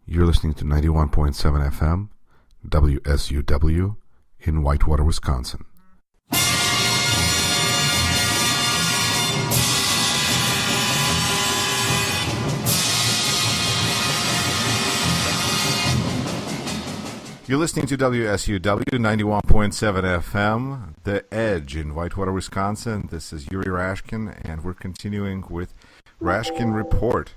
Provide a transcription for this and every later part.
You're listening to 91.7 FM, WSUW, in Whitewater, Wisconsin. You're listening to WSUW 91.7 FM, The Edge in Whitewater, Wisconsin. This is Yuri Rashkin, and we're continuing with Rashkin Report.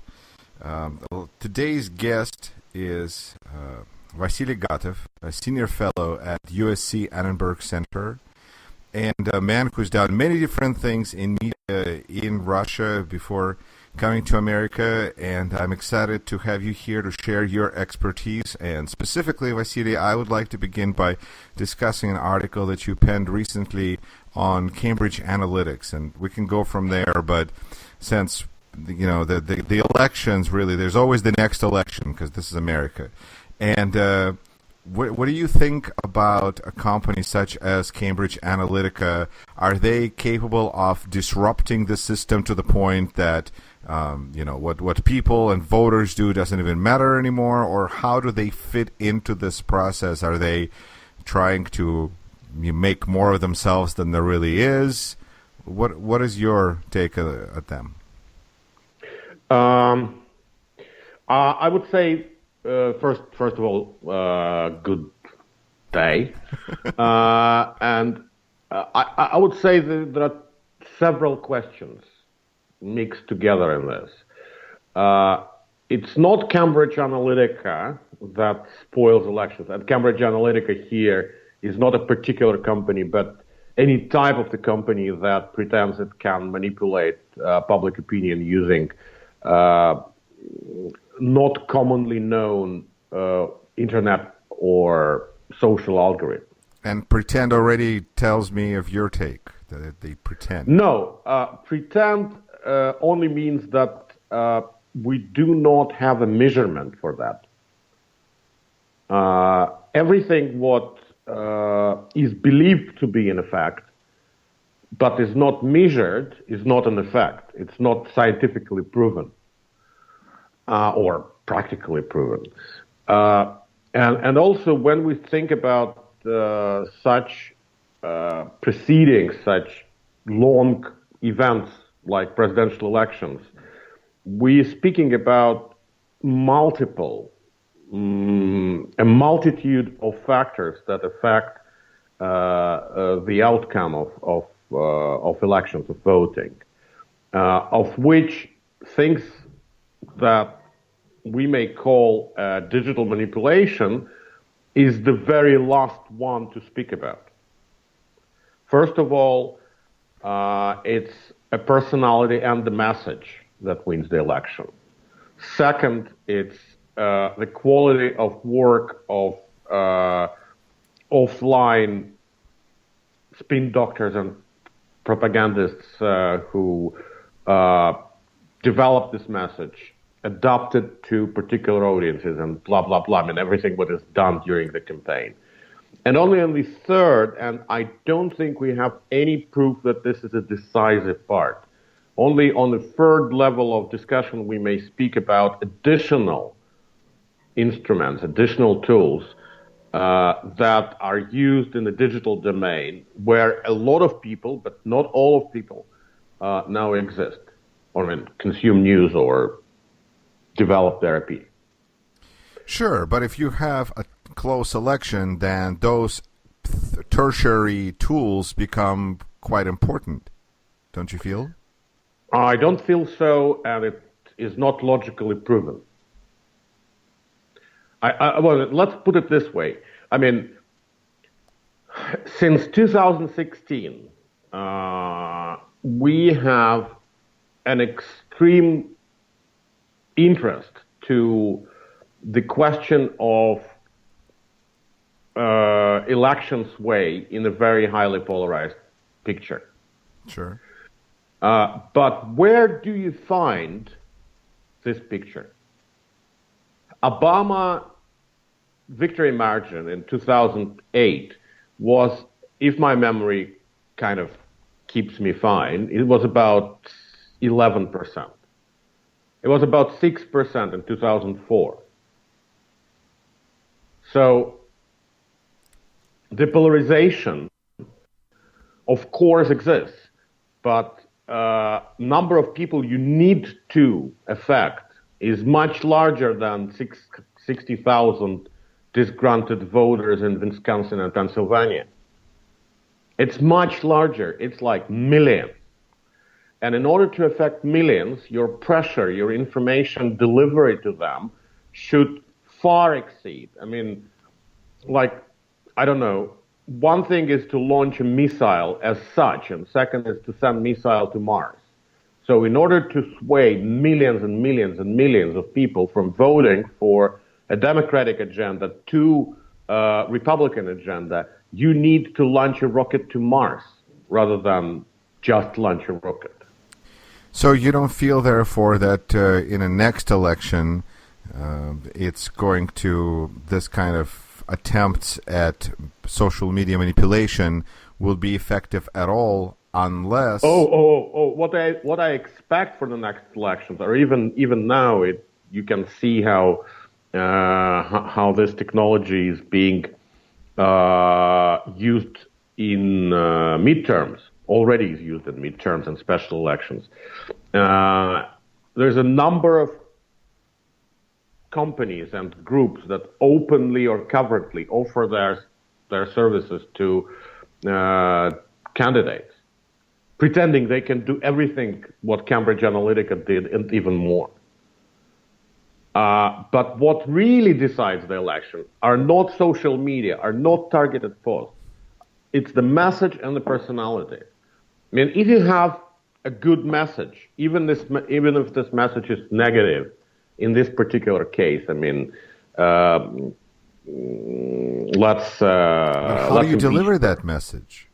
Today's guest is VASILY GATOV, a senior fellow at USC Annenberg Center, and a man who's done many different things in media in Russia before coming to America, and I'm excited to have you here to share your expertise. And specifically, Vasily, I would like to begin by discussing an article that you penned recently on Cambridge Analytics, and we can go from there. But since the elections, really, there's always the next election because this is America. And what do you think about a company such as Cambridge Analytica? Are they capable of disrupting the system to the point that what people and voters do doesn't even matter anymore? Or how do they fit into this process? Are they trying to make more of themselves than there really is? What is your take at them? I would say first of all, good day, and I would say that there are several questions mixed together in this. It's not Cambridge Analytica that spoils elections, and Cambridge Analytica here is not a particular company, but any type of the company that pretends it can manipulate public opinion using not commonly known internet or social algorithm. And pretend already tells me of your take, that they pretend. No, pretend only means that we do not have a measurement for that. Everything what is believed to be an effect, but is not measured, is not an effect. It's not scientifically proven. Or practically proven. And also when we think about such proceedings, such long events like presidential elections, we're speaking about a multitude of factors that affect the outcome of elections, of voting, of which things that we may call digital manipulation is the very last one to speak about. First of all, it's a personality and the message that wins the election. Second, it's the quality of work of offline spin doctors and propagandists who develop this message, adapt it to particular audiences, and blah, blah, blah, and everything what is done during the campaign. And only on the third, and I don't think we have any proof that this is a decisive part, only on the third level of discussion we may speak about additional instruments, additional tools that are used in the digital domain where a lot of people, but not all of people, now exist, or consume news or develop therapy. Sure, but if you have a close election, then those tertiary tools become quite important, don't you feel? I don't feel so, and it is not logically proven. Well, let's put it this way. I mean, since 2016, we have an extreme interest to the question of elections sway in a very highly polarized picture. Sure. But where do you find this picture? Obama victory margin in 2008 was, if my memory kind of keeps me fine, it was about 11%. It was about 6% in 2004. So depolarization, of course, exists, but number of people you need to affect is much larger than 60,000 disgruntled voters in Wisconsin and Pennsylvania. It's much larger. It's like millions. And in order to affect millions, your pressure, your information delivery to them should far exceed. I mean, like, I don't know, one thing is to launch a missile as such, and second is to send missile to Mars. So in order to sway millions and millions and millions of people from voting for a Democratic agenda to a Republican agenda, you need to launch a rocket to Mars rather than just launch a rocket. So you don't feel, therefore, that in a next election, it's going to, this kind of attempts at social media manipulation will be effective at all unless... What I expect for the next elections, or even now, you can see how this technology is being used in midterms. Already is used in midterms and special elections. There's a number of companies and groups that openly or covertly offer their services to candidates, pretending they can do everything what Cambridge Analytica did and even more. But what really decides the election are not social media, are not targeted posts. It's the message and the personality. I mean, if you have a good message, even if this message is negative, in this particular case, I mean, let's. How do you deliver that message?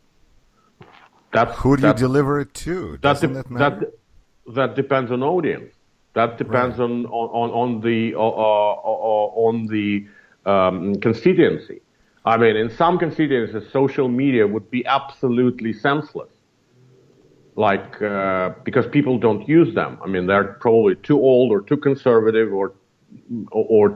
Who do you deliver it to? Doesn't that matter? That depends on audience. That depends on the constituency. I mean, in some constituencies, social media would be absolutely senseless. Like, because people don't use them. I mean, they're probably too old or too conservative or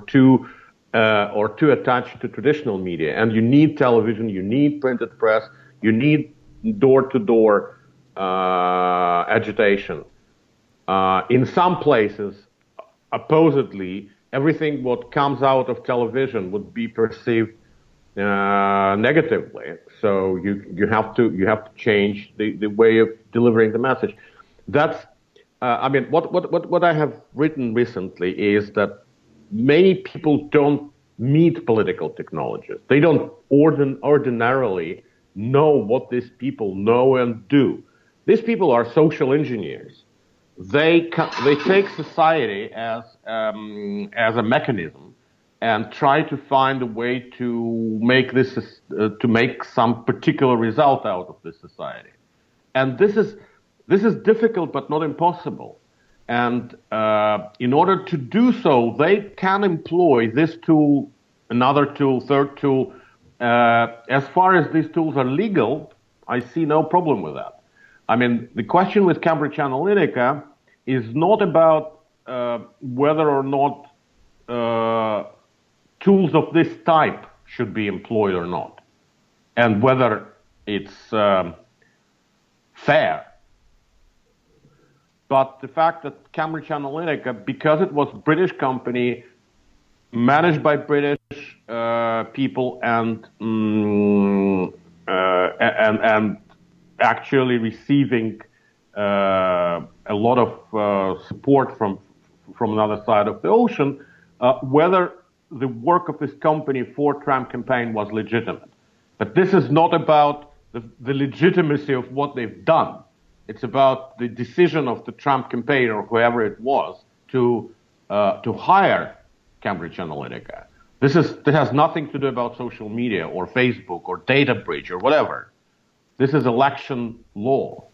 too attached to traditional media. And you need television, you need printed press, you need door-to-door agitation. In some places, supposedly, everything what comes out of television would be perceived negatively. So you have to change the way of delivering the message. That's I mean, what I have written recently is that many people don't meet political technologists. They don't ordinarily know what these people know and do. These people are social engineers. They take society as a mechanism and try to find a way to make some particular result out of this society. And this is difficult but not impossible. And in order to do so, they can employ this tool, another tool, third tool. As far as these tools are legal, I see no problem with that. I mean, the question with Cambridge Analytica is not about whether or not tools of this type should be employed or not, and whether it's fair. But the fact that Cambridge Analytica, because it was a British company, managed by British people, and actually receiving a lot of support from another side of the ocean, whether the work of this company for Trump campaign was legitimate. But this is not about the legitimacy of what they've done. It's about the decision of the Trump campaign or whoever it was to hire Cambridge Analytica. This has nothing to do about social media or Facebook or data breach or whatever. This is election law.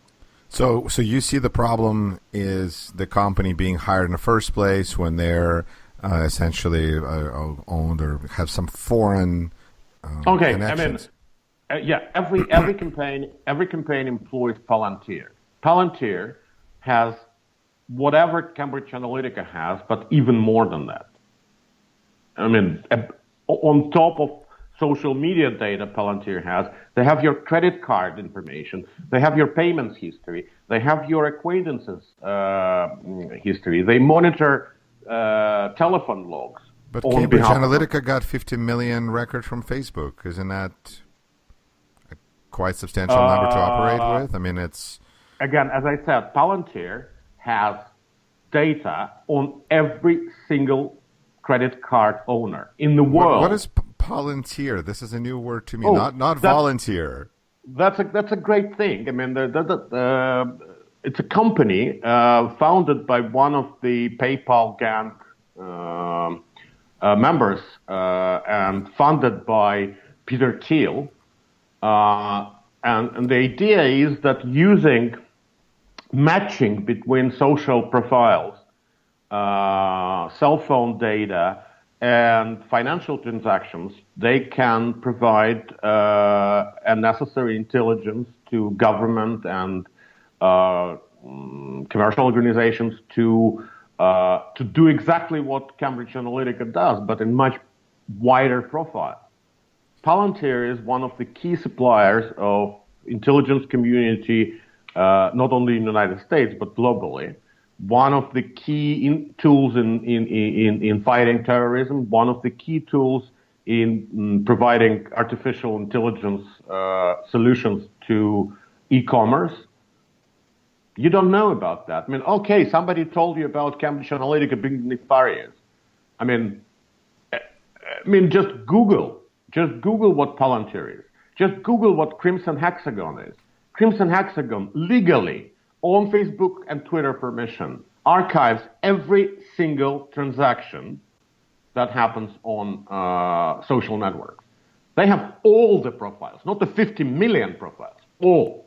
So you see the problem is the company being hired in the first place when they're essentially owned or have some foreign connections. I mean, every campaign employs Palantir. Palantir has whatever Cambridge Analytica has, but even more than that. I mean, on top of social media data Palantir has. They have your credit card information. They have your payments history. They have your acquaintances history. They monitor telephone logs. But Cambridge Analytica got 50 million records from Facebook. Isn't that a quite substantial number to operate with? I mean, it's... Again, as I said, Palantir has data on every single credit card owner in the world. What is Palantir? This is a new word to me. Not volunteer. That's a great thing. I mean, it's a company founded by one of the PayPal gang members and funded by Peter Thiel. And the idea is that using matching between social profiles, cell phone data, and financial transactions, they can provide a necessary intelligence to government and commercial organizations to do exactly what Cambridge Analytica does, but in much wider profile. Palantir is one of the key suppliers of intelligence community, not only in the United States, but globally. One of the key tools in fighting terrorism, one of the key tools in providing artificial intelligence solutions to e-commerce. You don't know about that. I mean, okay, somebody told you about Cambridge Analytica being nefarious. I mean, just Google what Palantir is. Just Google what Crimson Hexagon is. Crimson Hexagon legally, on Facebook and Twitter permission, archives every single transaction that happens on social networks. They have all the profiles, not the 50 million profiles, all.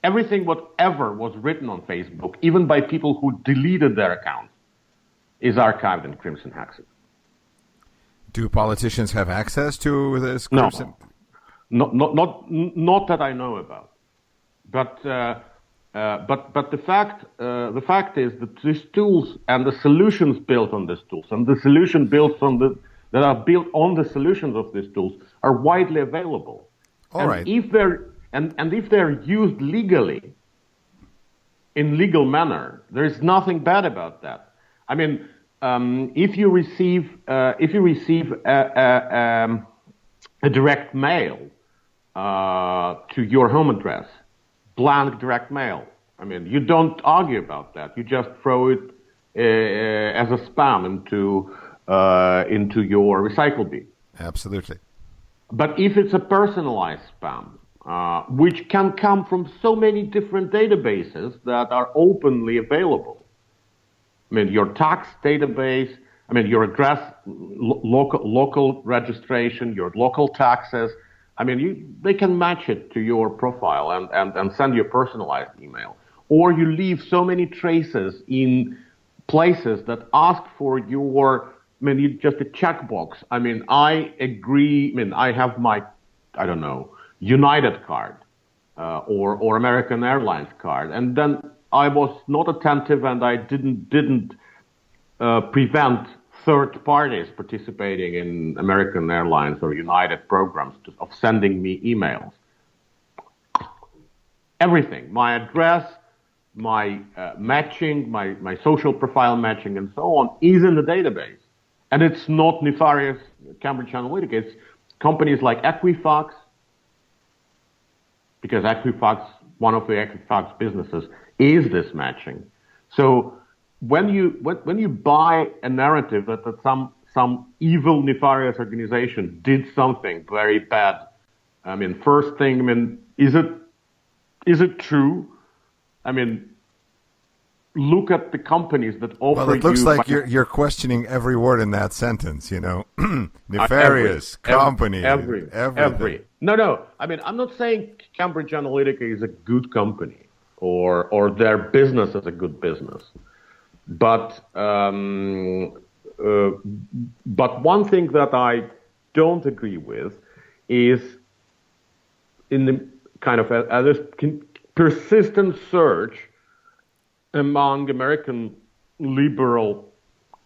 Everything whatever was written on Facebook, even by people who deleted their accounts, is archived in Crimson Hexagon. Do politicians have access to this Crimson? No, not that I know about. But the fact is that these tools and the solutions built on these tools and the solution built that are built on the solutions of these tools are widely available. All right. If they're used legally, in legal manner, there is nothing bad about that. I mean, if you receive a direct mail to your home address, blank direct mail. I mean, you don't argue about that. You just throw it as a spam into your recycle bin. Absolutely. But if it's a personalized spam, which can come from so many different databases that are openly available. I mean, your tax database, I mean, your address, local registration, your local taxes. I mean, they can match it to your profile and send you a personalized email. Or you leave so many traces in places that ask for your, just a checkbox. I mean, I agree. I mean, I have my, United card or American Airlines card. And then I was not attentive and I didn't prevent third parties participating in American Airlines or United programs of sending me emails. Everything, my address, my matching, my social profile matching and so on is in the database. And it's not nefarious Cambridge Analytica. It's companies like Equifax, because one of the Equifax businesses is this matching. So when you buy a narrative that some evil nefarious organization did something very bad, I mean, first thing, I mean, is it true? I mean, look at the companies that offer you. Well, it looks like you're questioning every word in that sentence, you know. Nefarious company. Every. No. I mean, I'm not saying Cambridge Analytica is a good company or their business is a good business. But one thing that I don't agree with is in the kind of this persistent search among American liberal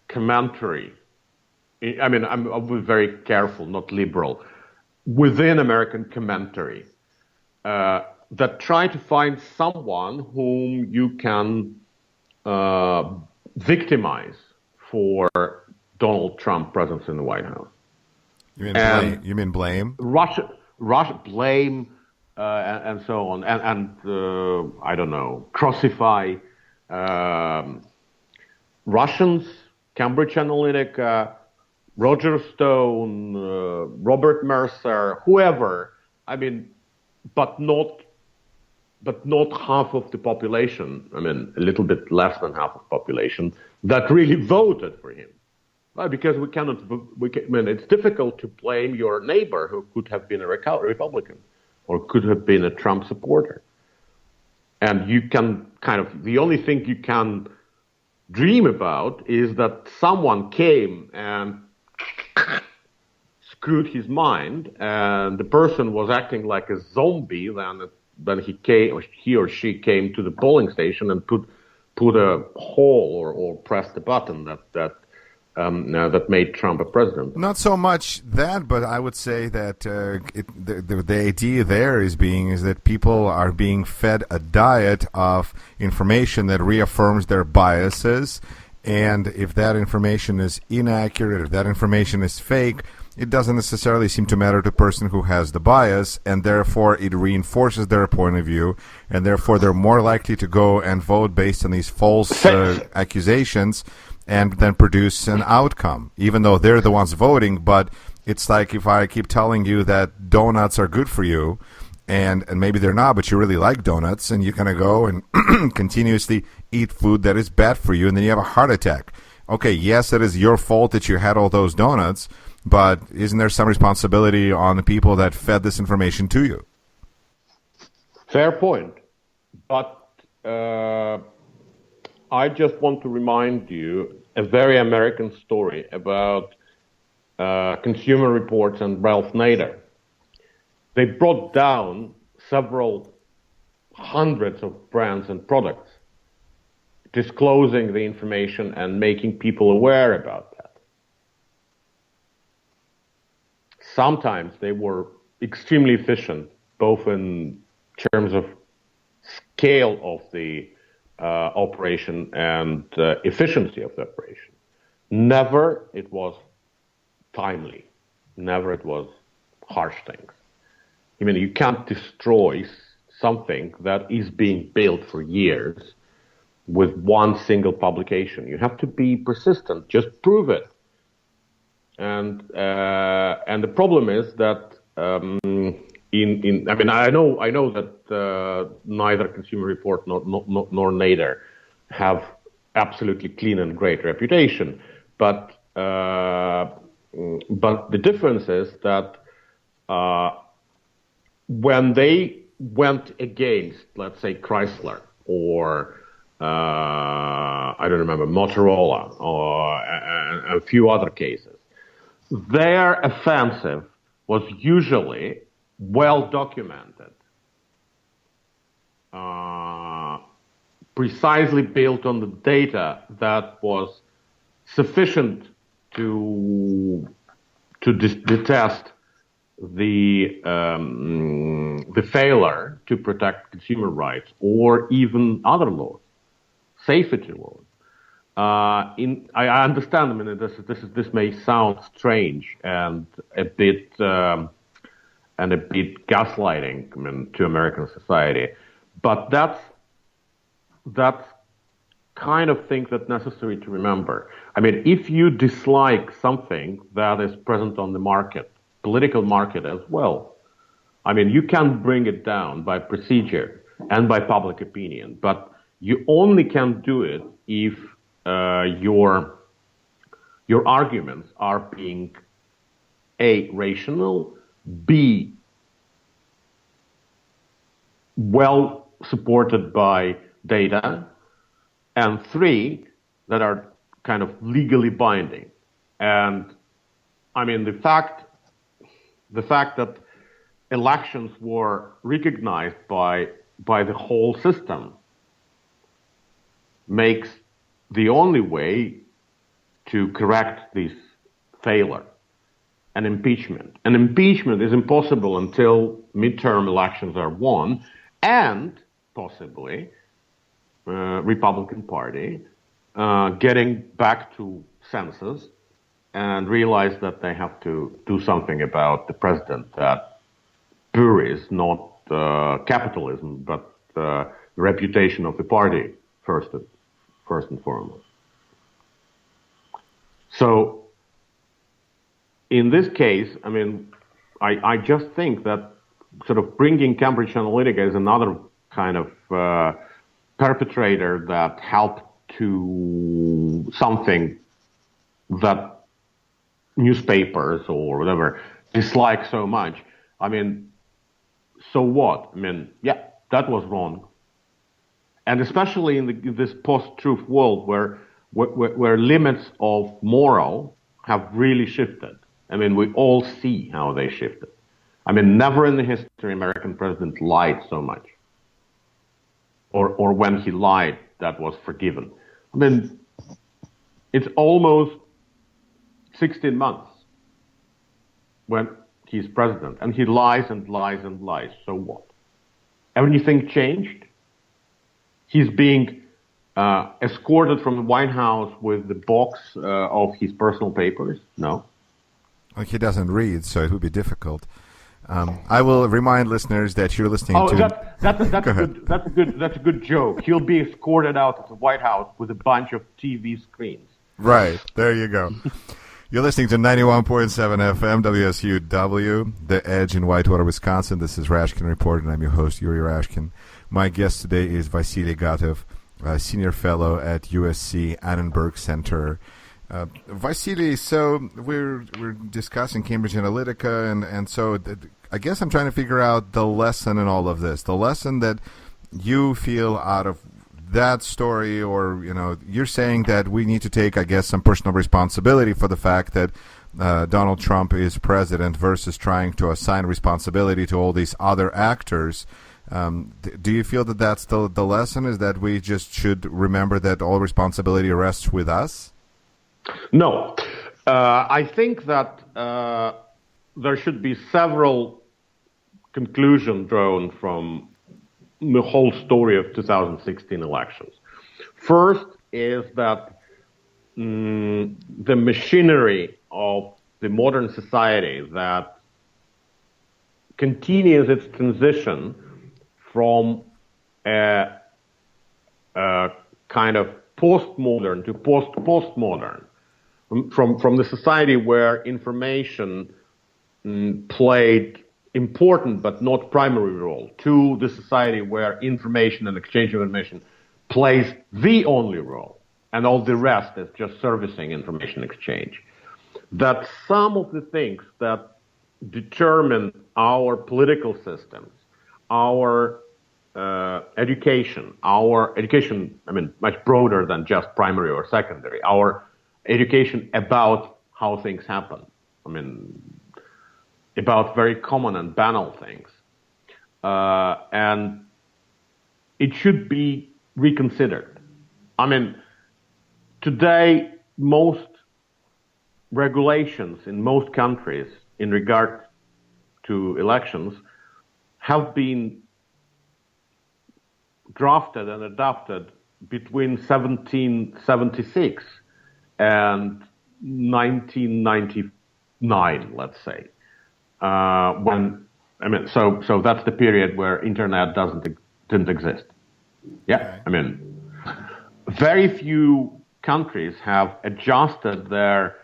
commentary I mean, I'm very careful, not liberal, within American commentary that try to find someone whom you can victimize for Donald Trump presence in the White House. You mean blame? You mean blame? Russia blame and so on, and I don't know, crucify Russians, Cambridge Analytica, Roger Stone, Robert Mercer, whoever. I mean, but not half of the population. I mean, a little bit less than half of the population that really voted for him. Well, because we cannot. I mean, it's difficult to blame your neighbor who could have been a Republican or could have been a Trump supporter. And you can the only thing you can dream about is that someone came and screwed his mind, and the person was acting like a zombie when he or she came to the polling station and put a hole or pressed the button that made Trump a president. Not so much that, but I would say that the idea there is that people are being fed a diet of information that reaffirms their biases, and if that information is inaccurate, if that information is fake, it doesn't necessarily seem to matter to the person who has the bias, and therefore it reinforces their point of view, and therefore they're more likely to go and vote based on these false accusations and then produce an outcome, even though they're the ones voting. But it's like if I keep telling you that donuts are good for you, and maybe they're not, but you really like donuts, and you're going to go and continuously eat food that is bad for you, and then you have a heart attack. Okay, yes, it is your fault that you had all those donuts, but isn't there some responsibility on the people that fed this information to you? Fair point. But I just want to remind you a very American story about Consumer Reports and Ralph Nader. They brought down several hundreds of brands and products, disclosing the information and making people aware about that. Sometimes they were extremely efficient, both in terms of scale of the operation and efficiency of the operation. Never it was timely. Never it was harsh things. I mean, you can't destroy something that is being built for years with one single publication. You have to be persistent. Just prove it. And the problem is that I mean, I know that neither Consumer Report nor Nader have absolutely clean and great reputation, but the difference is that when they went against, let's say, Chrysler or I don't remember, Motorola or a few other cases, their offensive was usually well documented, precisely built on the data that was sufficient to detest the failure to protect consumer rights or even other laws, safety laws. I understand. I mean, this may sound strange and a bit gaslighting, I mean, to American society, but that's kind of thing that's necessary to remember. I mean, if you dislike something that is present on the market, political market as well, I mean, you can bring it down by procedure and by public opinion, but you only can do it if your arguments are being A, rational, B, well supported by data, and 3, that are kind of legally binding. And I mean, the fact that elections were recognized by the whole system makes the only way to correct these failure, an impeachment. An impeachment is impossible until midterm elections are won and possibly Republican Party getting back to senses and realize that they have to do something about the president that buries not capitalism, but the reputation of the party first and foremost. So, in this case, I mean, I just think that sort of bringing Cambridge Analytica is another kind of perpetrator that helped to something that newspapers or whatever dislike so much. I mean, so what? I mean, yeah, that was wrong. And especially in this post-truth world where limits of moral have really shifted. I mean, we all see how they shifted. I mean, never in the history American president lied so much. Or when he lied, that was forgiven. I mean, it's almost 16 months when he's president, and he lies and lies and lies. So what? Anything changed? He's being escorted from the White House with the box of his personal papers? No. Well, he doesn't read, so it would be difficult. I will remind listeners that you're listening to. That's a good joke. He'll be escorted out of the White House with a bunch of TV screens. Right. There you go. You're listening to 91.7 FM WSUW, The Edge in Whitewater, Wisconsin. This is Rashkin Report, and I'm your host, Yuri Rashkin. My guest today is Vasily Gatov, a senior fellow at USC Annenberg Center. Vasily, so we're discussing Cambridge Analytica, and so I guess I'm trying to figure out the lesson in all of this, the lesson that you feel out of that story, or, you know, you're saying that we need to take, I guess, some personal responsibility for the fact that Donald Trump is president versus trying to assign responsibility to all these other actors. Do you feel that that's the lesson, is that we just should remember that all responsibility rests with us? No. I think that there should be several conclusions drawn from the whole story of 2016 elections. First is that the machinery of the modern society that continues its transition from a kind of postmodern to post-postmodern, from the society where information played important but not primary role, to the society where information and exchange of information plays the only role, and all the rest is just servicing information exchange. That some of the things that determine our political systems, our education, I mean, much broader than just primary or secondary, our education about how things happen. I mean, about very common and banal things. And it should be reconsidered. I mean, today, most regulations in most countries in regard to elections have been drafted and adopted between 1776 and 1999, let's say. So that's the period where internet didn't exist. Yeah, okay. I mean, very few countries have adjusted their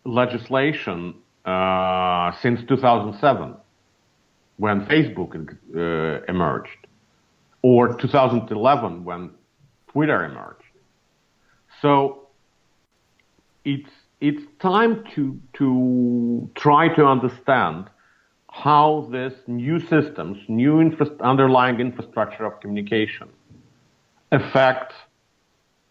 legislation since 2007, when Facebook emerged, or 2011 when Twitter emerged. So it's time to try to understand how this new systems, new underlying infrastructure of communication affect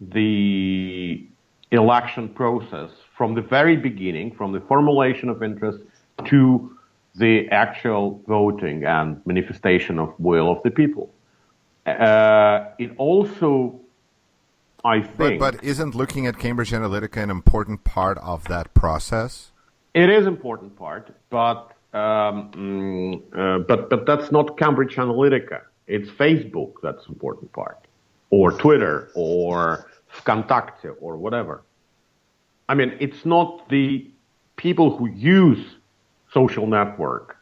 the election process from the very beginning, from the formulation of interest to the actual voting and manifestation of will of the people. It also, I think... But isn't looking at Cambridge Analytica an important part of that process? It is important part, but that's not Cambridge Analytica. It's Facebook that's important part, or Twitter, or Vkontakte, or whatever. I mean, it's not the people who use social network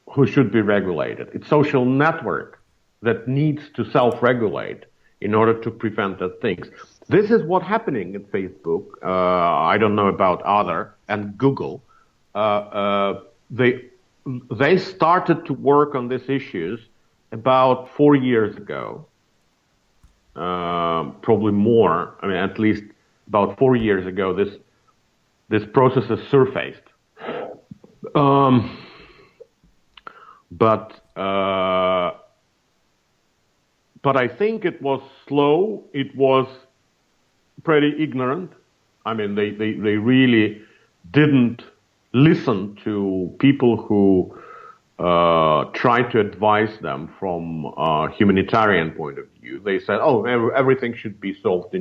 who should be regulated. It's social network that needs to self-regulate in order to prevent that things. This is what's happening at Facebook. I don't know about other, and Google. They started to work on these issues about 4 years ago, probably more. I mean, at least about 4 years ago, this process has surfaced. But I think it was slow. It was pretty ignorant. I mean, they really didn't listen to people who tried to advise them from a humanitarian point of view. They said, "Oh, everything should be solved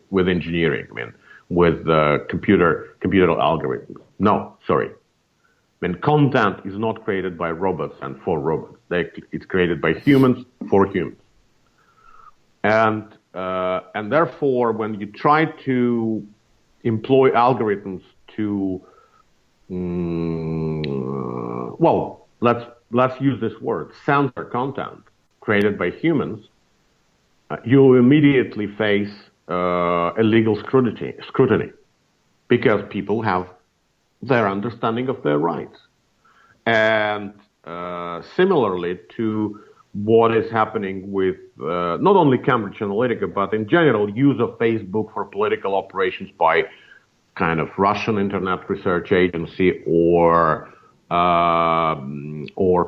with engineering. I mean, with computer algorithms." No, sorry. I mean, content is not created by robots and for robots. It's created by humans for humans. And therefore, when you try to employ algorithms to, well, let's use this word, censor content created by humans, you immediately face illegal scrutiny, because people have their understanding of their rights. And similarly to what is happening with not only Cambridge Analytica, but in general, use of Facebook for political operations by kind of Russian Internet Research Agency or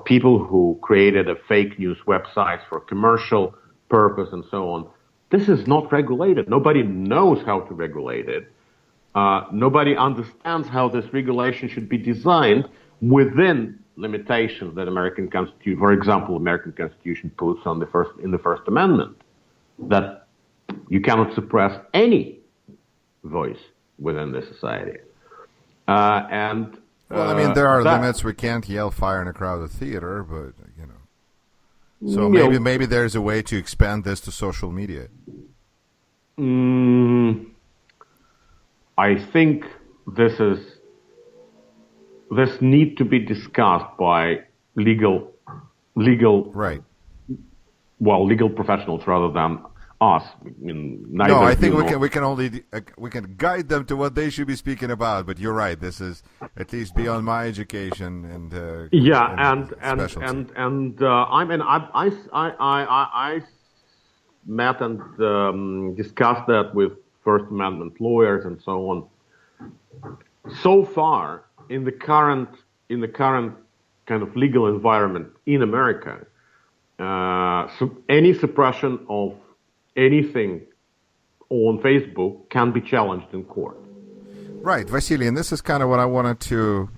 people who created a fake news websites for commercial purpose and so on. This is not regulated. Nobody knows how to regulate it. Nobody understands how this regulation should be designed within limitations that American Constitution, for example, American Constitution puts on in the First Amendment, that you cannot suppress any voice within the society. Well, I mean, there are limits. We can't yell fire in a crowded theater, but you know. So maybe there's a way to expand this to social media. I think this need to be discussed by legal right. Well, legal professionals rather than us. No, I think we can guide them to what they should be speaking about. But you're right. This is at least beyond my education and I met and discussed that with First Amendment lawyers and so on. So far, in the current kind of legal environment in America, any suppression of anything on Facebook can be challenged in court. Right, Vasily, and this is kind of what I wanted to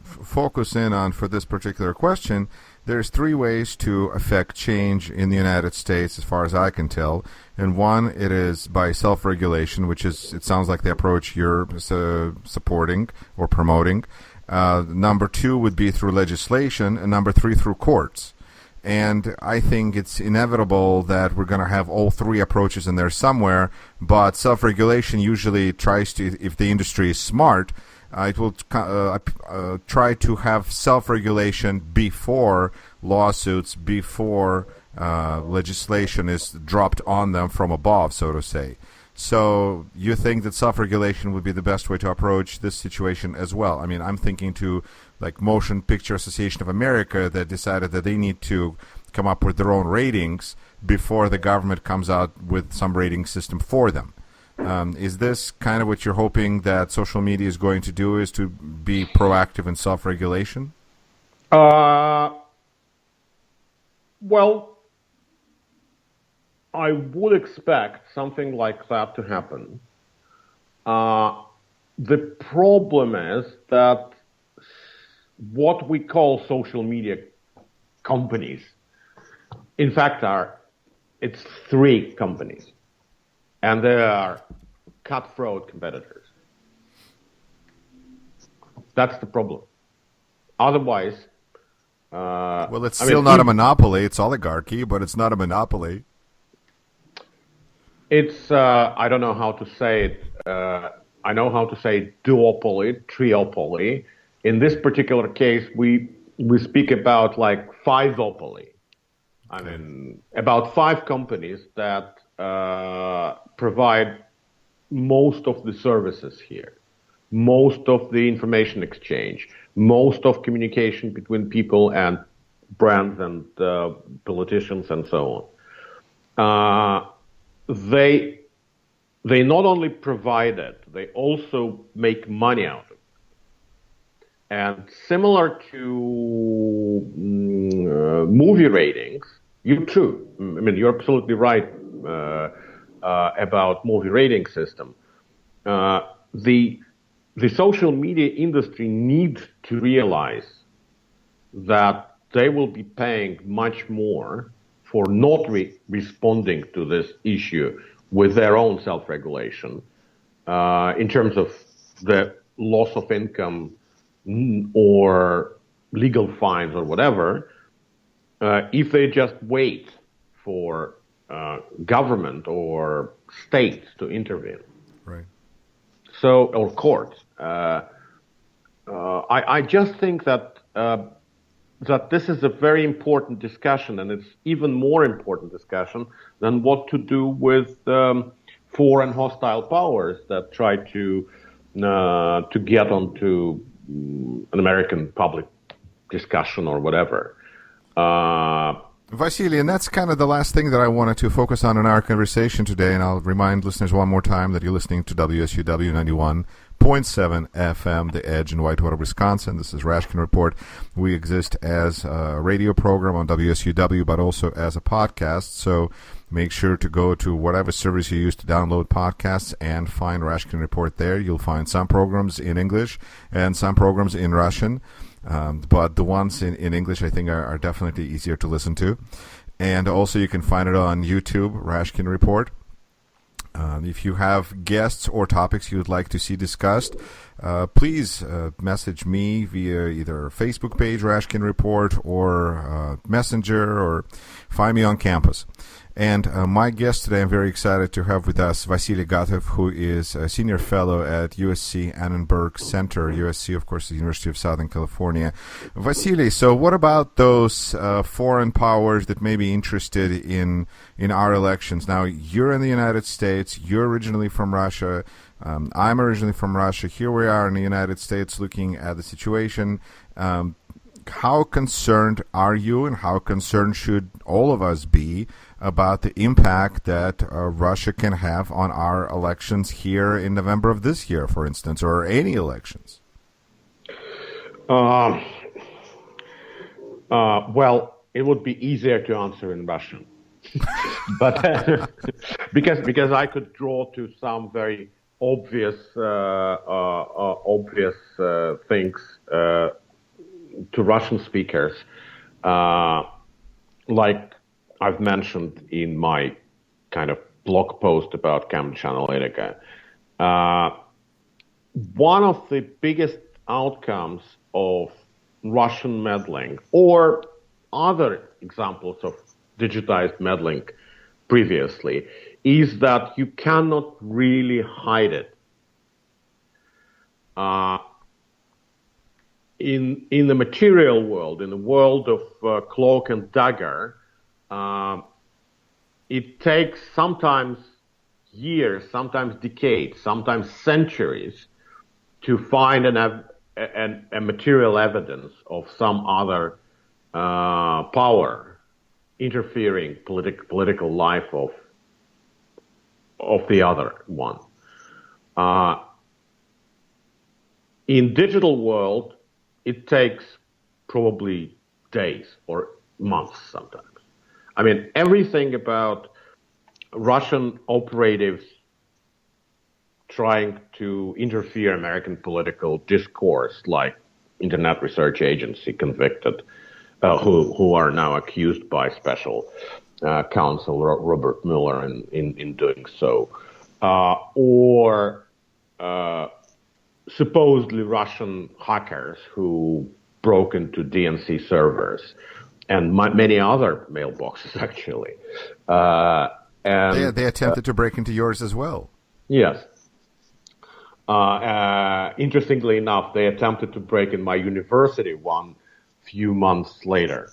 focus in on for this particular question. There's three ways to affect change in the United States, as far as I can tell. And one, it is by self-regulation, which is, it sounds like the approach you're supporting or promoting. Number two would be through legislation, and number three, through courts. And I think it's inevitable that we're going to have all three approaches in there somewhere, but self-regulation usually tries to, if the industry is smart, it will try to have self-regulation before lawsuits, before legislation is dropped on them from above, so to say. So you think that self-regulation would be the best way to approach this situation as well? I mean, I'm thinking to like Motion Picture Association of America that decided that they need to come up with their own ratings before the government comes out with some rating system for them. Is this kind of what you're hoping that social media is going to do, is to be proactive in self-regulation? Well, I would expect something like that to happen. The problem is that what we call social media companies, in fact, it's three companies, and they are cutthroat competitors. That's the problem. Otherwise, well, it's still not a monopoly. It's oligarchy, but it's not a monopoly. It's, I don't know how to say it. I know how to say duopoly, triopoly. In this particular case, we speak about like fiveopoly. I mean, about 5 companies that provide most of the services here, most of the information exchange, most of communication between people and brands and politicians and so on. They not only provide it, they also make money out of it. And similar to movie ratings, you're absolutely right about movie rating system. The social media industry needs to realize that they will be paying much more for not responding to this issue with their own self-regulation in terms of the loss of income or legal fines or whatever, if they just wait for government or states to intervene. Right. So, or courts. I just think that that this is a very important discussion, and it's even more important discussion than what to do with foreign hostile powers that try to get onto an American public discussion or whatever. Vasily, and that's kind of the last thing that I wanted to focus on in our conversation today, and I'll remind listeners one more time that you're listening to WSUW 91.7 FM, The Edge in Whitewater, Wisconsin. This is Rashkin Report. We exist as a radio program on WSUW, but also as a podcast, so make sure to go to whatever service you use to download podcasts and find Rashkin Report there. You'll find some programs in English and some programs in Russian. But the ones in English, I think, are definitely easier to listen to. And also you can find it on YouTube, Rashkin Report. If you have guests or topics you would like to see discussed, please message me via either Facebook page, Rashkin Report, or Messenger, or find me on campus. And my guest today, I'm very excited to have with us VASILY GATOV, who is a senior fellow at USC Annenberg Center. USC, of course, the University of Southern California. Vasily, so what about those foreign powers that may be interested in our elections? Now, you're in the United States. You're originally from Russia. I'm originally from Russia. Here we are in the United States looking at the situation. How concerned are you, and how concerned should all of us be about the impact that Russia can have on our elections here in November of this year, for instance, or any elections? Well, it would be easier to answer in Russian, but because I could draw to some very obvious things to Russian speakers, like I've mentioned in my kind of blog post about Cambridge Analytica. One of the biggest outcomes of Russian meddling, or other examples of digitized meddling previously, is that you cannot really hide it. In the material world, in the world of cloak and dagger, it takes sometimes years, sometimes decades, sometimes centuries to find a material evidence of some other power interfering political life of the other one. In digital world, it takes probably days or months sometimes. I mean, everything about Russian operatives trying to interfere in American political discourse, like Internet Research Agency convicted, who are now accused by special counsel Robert Mueller in doing so, or supposedly Russian hackers who broke into DNC servers and many other mailboxes, actually. They attempted to break into yours as well. Yes. Interestingly enough, they attempted to break in my university one few months later,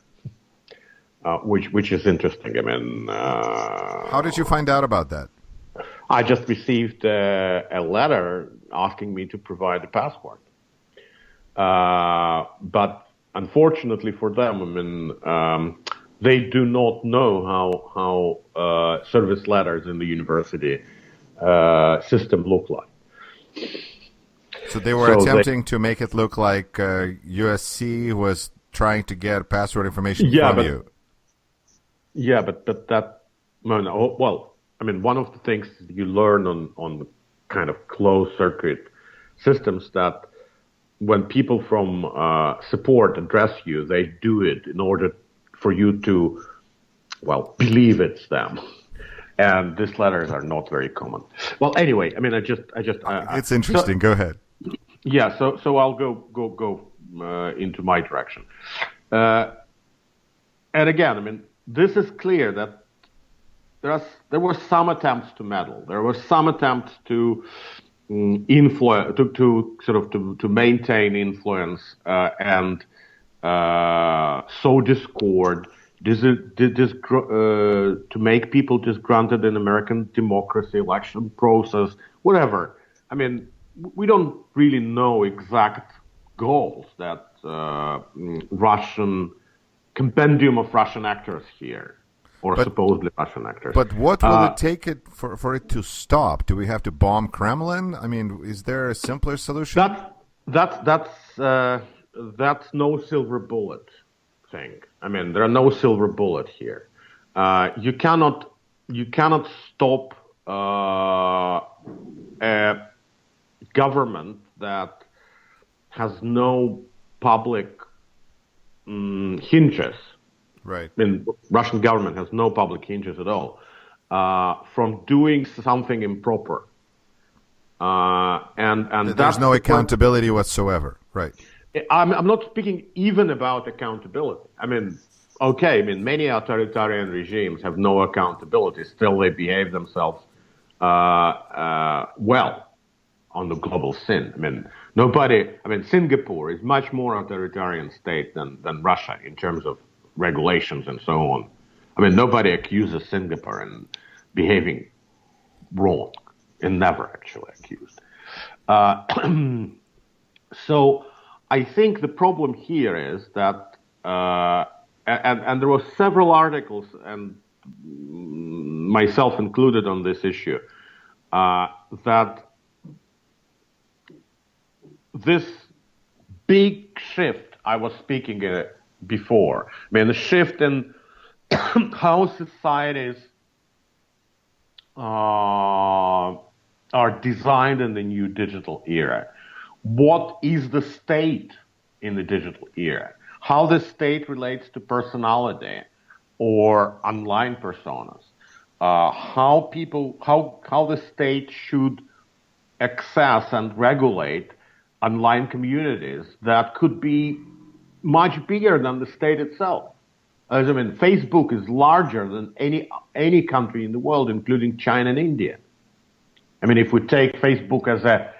which is interesting. I mean, how did you find out about that? I just received a letter asking me to provide a password. But unfortunately for them, I mean, they do not know how service letters in the university system look like. So they were attempting to make it look like USC was trying to get password information from you. Yeah, but that, well, I mean, one of the things you learn on the kind of closed circuit systems that when people from support address you, they do it in order for you to, well, believe it's them. And these letters are not very common. Well, anyway, I mean, it's interesting. Go ahead. Yeah, so I'll go into my direction. And again, I mean, this is clear that there were some attempts to meddle. There were some attempts to influence, to maintain influence and sow discord. To make people disgruntled in American democracy, election process, whatever. I mean, we don't really know exact goals that Russian compendium of Russian actors here, or supposedly Russian actors. But what will it take for it to stop? Do we have to bomb Kremlin? I mean, is there a simpler solution? That's no silver bullet thing. I mean, there are no silver bullet here. You cannot stop a government that has no public hinges. Right. I mean, Russian government has no public hinges at all from doing something improper. And there's no accountability whatsoever. Right. I'm not speaking even about accountability. I mean, okay, I mean, many authoritarian regimes have no accountability. Still, they behave themselves well on the global scene. I mean, Singapore is much more authoritarian state than Russia in terms of regulations and so on. I mean, nobody accuses Singapore in behaving wrong, and never actually accused. So I think the problem here is that, and there were several articles, and myself included on this issue, that this big shift I was speaking before, I mean, the shift in how societies are designed in the new digital era. What is the state in the digital era? How the state relates to personality or online personas? How the state should access and regulate online communities that could be much bigger than the state itself. I mean, Facebook is larger than any country in the world, including China and India. I mean, if we take Facebook as a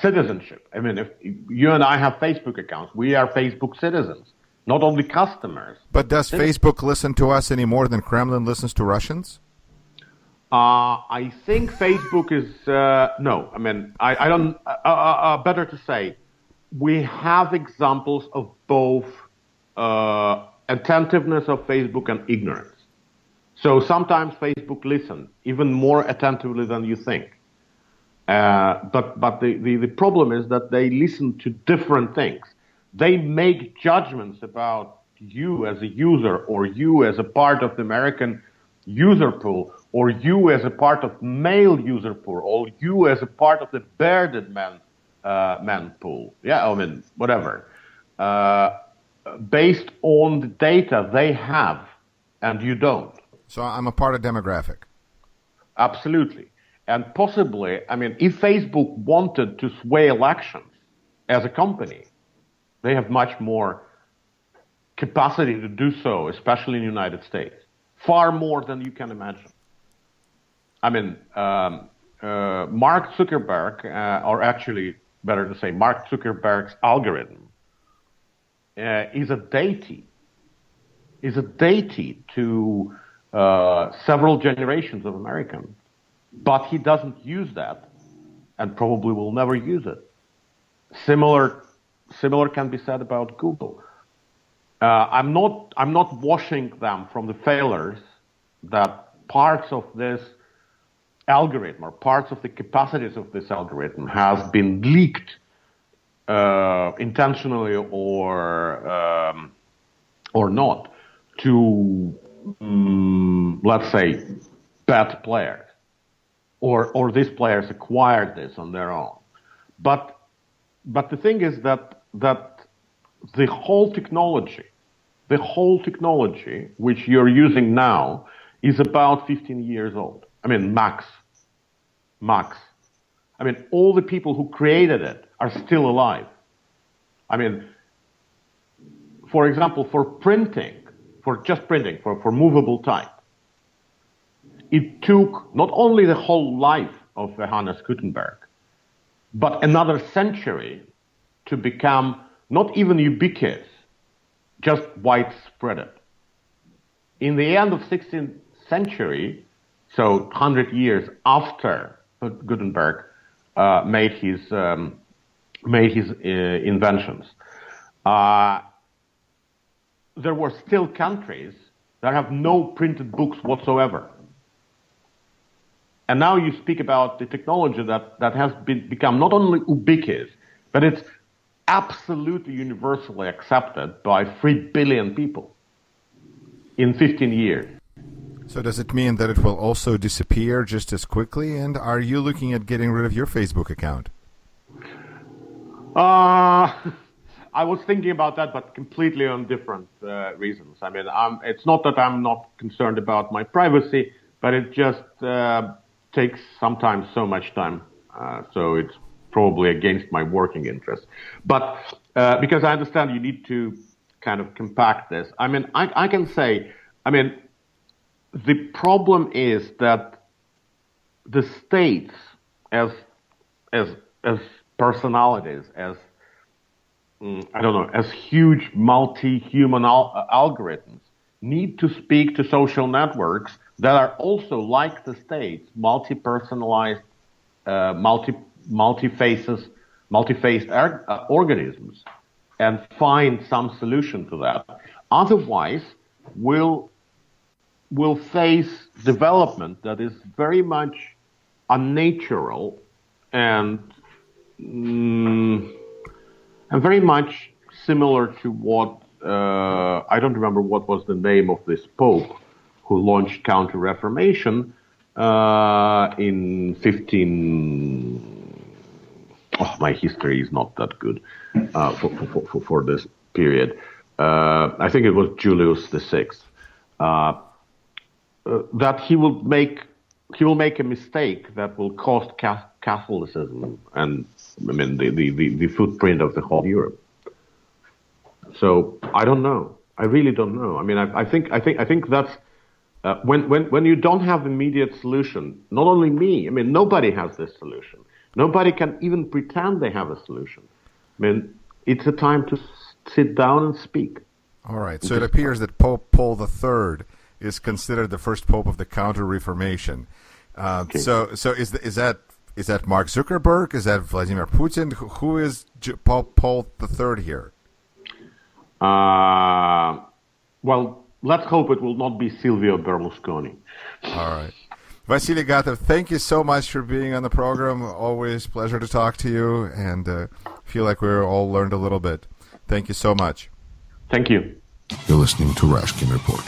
citizenship, I mean, if you and I have Facebook accounts, we are Facebook citizens, not only customers. But does Facebook listen to us any more than Kremlin listens to Russians? I think Facebook is no. I mean, I don't. Better to say, we have examples of both attentiveness of Facebook and ignorance. So sometimes Facebook listens even more attentively than you think. But the problem is that they listen to different things. They make judgments about you as a user, or you as a part of the American user pool, or you as a part of male user pool, or you as a part of the bearded man pool. Yeah, I mean, whatever. Based on the data they have, and you don't. So I'm a part of demographic. Absolutely. And possibly, I mean, if Facebook wanted to sway elections, as a company. They have much more capacity to do so, especially in the United States, far more than you can imagine. I mean, Mark Zuckerberg, or actually better to say Mark Zuckerberg's algorithm, is a deity to several generations of Americans. But he doesn't use that and probably will never use it. Similar can be said about Google. I'm not washing them from the failures that parts of this algorithm or parts of the capacities of this algorithm has been leaked intentionally or not to let's say bad players or these players acquired this on their own. But the thing is that the whole technology which you're using now is about 15 years old. I mean, max. I mean, all the people who created it are still alive. I mean, for example, for movable type, it took not only the whole life of Johannes Gutenberg, but another century to become not even ubiquitous, just widespread. In the end of 16th century, so 100 years after Gutenberg made his inventions, there were still countries that have no printed books whatsoever. And now you speak about the technology that has become not only ubiquitous, but it's absolutely universally accepted by 3 billion people in 15 years. So does it mean that it will also disappear just as quickly? And are you looking at getting rid of your Facebook account? I was thinking about that, but completely on different reasons. I mean, it's not that I'm not concerned about my privacy, but it just takes sometimes so much time. So it's probably against my working interest. But because I understand you need to kind of compact this. I mean, I can say, I mean, the problem is that the states as personalities, as I don't know, as huge multi-human algorithms need to speak to social networks that are also like the states, multi-personalized, multi-faced organisms, and find some solution to that. Otherwise, we'll face development that is very much unnatural and very much similar to what I don't remember what was the name of this Pope who launched Counter-Reformation in 15. Oh, my history is not that good for this period. I think it was Julius VI. That he will make a mistake that will cost Catholicism and I mean the footprint of the whole Europe. So I don't know. I really don't know. I mean, I think that's when you don't have immediate solution. Not only me. I mean, nobody has this solution. Nobody can even pretend they have a solution. I mean, it's a time to sit down and speak. All right. So it appears that Pope Paul III is considered the first pope of the Counter-Reformation. Okay. So is that Mark Zuckerberg? Is that Vladimir Putin? Who is Pope Paul III here? Well, let's hope it will not be Silvio Berlusconi. All right. Vasily Gatov, thank you so much for being on the program. Always pleasure to talk to you, and feel like we all learned a little bit. Thank you so much. Thank you. You're listening to Rashkin Report.